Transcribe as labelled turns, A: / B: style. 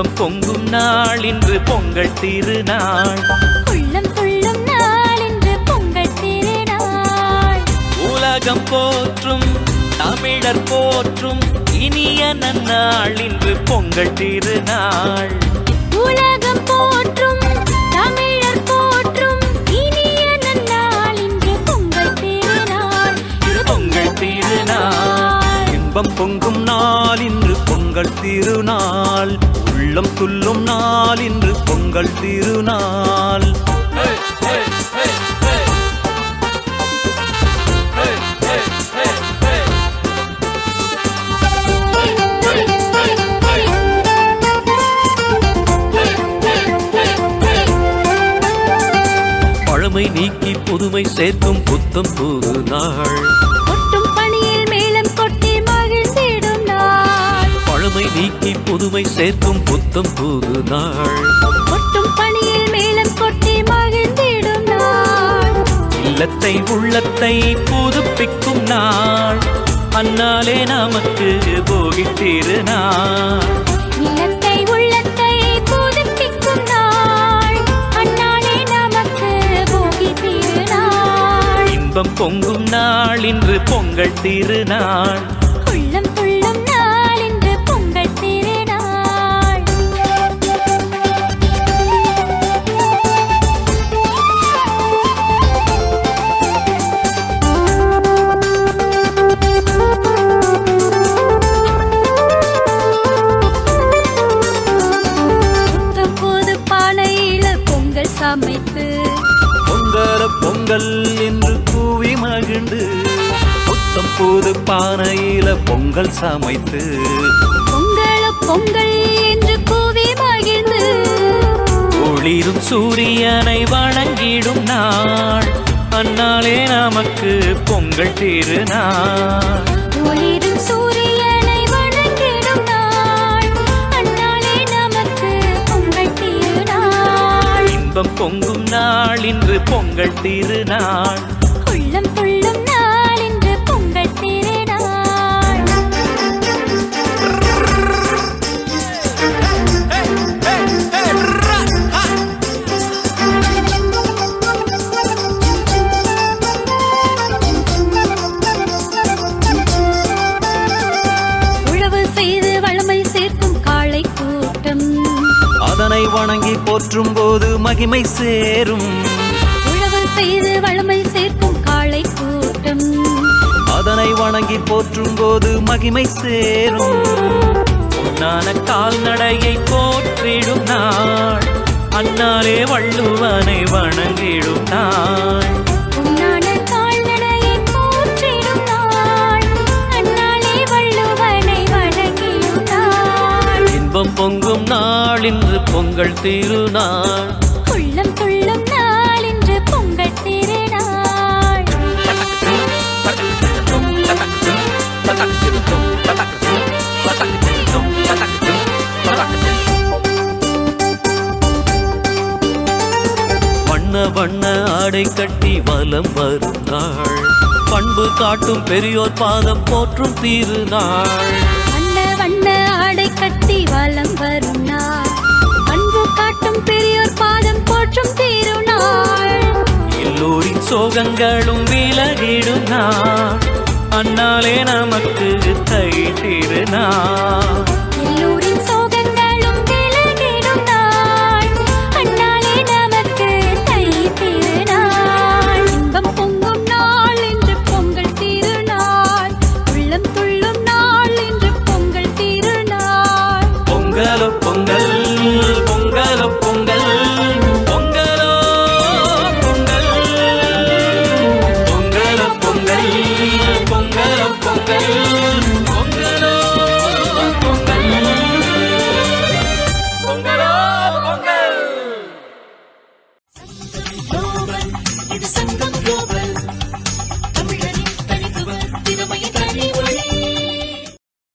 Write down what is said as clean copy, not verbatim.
A: இன்பம் பொங்கும் நாள் இன்று பொங்கல் திருநாள்.
B: உள்ளம் துள்ளும் நாள் இன்று பொங்கல் திருநாள்.
A: உலகம் போற்றும் தமிழர் போற்றும் இனிய நன்னாள் இன்று பொங்கல் திருநாள்.
B: உலகம் போற்றும் தமிழர் போற்றும் இனிய நன்னாள் இன்று பொங்கல் திருநாள்.
A: இது பொங்கல் திருநாள். இன்பம் பொங்கும் நாள் இன்று பொங்கல் திருநாள். உள்ளம் துள்ளும் நாள் இன்று பொங்கல் திருநாள். பழமை நீக்கி புதுமை சேர்க்கும் புத்தம் புது நாள்.
B: கொட்டும் பணியில் மேளம் கொட்டி மகிழ்ந்திடும் நாள்.
A: பழமை நீக்கி புதுமை சேர்க்கும் புத்தம் புது நாள்.
B: கொட்டும் பணியில் மேளம் கொட்டி மகிழ்ந்திடும் நாள்.
A: இல்லத்தை உள்ளத்தை புதுப்பிக்கும் நாள். அந்நாளே நமக்கு போகி திருநாள்.
B: இல்லத்தை உள்ளத்தை புதுப்பிக்கும் நாள். அந்நாளே நமக்கு போகி திருநாள்.
A: இன்பம் பொங்கும் நாள் இன்று பொங்கல் திருநாள்.
B: உள்ளம் துள்ளும் நாள் இன்று பொங்கல் திருநாள். புத்தம் புது பானையில பொங்கல் சமைத்து
A: பொங்கல பொங்கல் என்று கூவி மகிழ்ந்து புத்தம் புது பானையில பொங்கல் சமைத்து
B: பொங்கல பொங்கல் என்று கூவி மகிழ்ந்து
A: ஒளிரும் சூரியனை வணங்கிடும் நாள். அந்நாளே நமக்கு பொங்கல் திருநாள்.
B: ஒளிரும் சூரியனை வணங்கிடும் நாள். அந்நாளே நமக்கு பொங்கல் திருநாள்.
A: இன்பம் பொங்கும் நாள் இன்று பொங்கல் திருநாள்.
B: உள்ளம் துள்ளும் நாள் இன்று பொங்கல் திருநாள். உழவு செய்து வளமை சேர்க்கும் காளை கூட்டம்.
A: அதனை வணங்கி போற்றும் போது மகிமை சேரும்.
B: உழவு செய்து வளமை சேர்க்கும் காளை கூட்டம்.
A: அதனை வணங்கி போற்றும் போது மகிமை சேரும். பொன்னான கால்நடையை போற்றிடும் நாள். அந்நாளே வள்ளுவனை வணங்கிடும் நாள்.
B: பொன்னான கால்நடையை போற்றிடும் நாள். அந்நாளே வள்ளுவனை வணங்கிடும் நாள்.
A: இன்பம் பொங்கும் நாள் இன்று பொங்கல் திருநாள்.
B: உள்ளம் துள்ளும் நாள் இன்று பொங்கல் திருநாள்.
A: வண்ண வண்ண ஆடை கட்டி வலம் வரும் நாள். பண்பு காட்டும் பெரியோர் பாதம் போற்றும் திருநாள்.
B: வண்ண வண்ண ஆடை கட்டி வலம் வரும் நாள். அன்பு காட்டும் பெரியோர் பாதம் போற்றும் திருநாள்.
A: எல்லோரின் சோகங்களும் விலகிடும் நாள். அந்நாளே நமக்கு தை திருநாள்.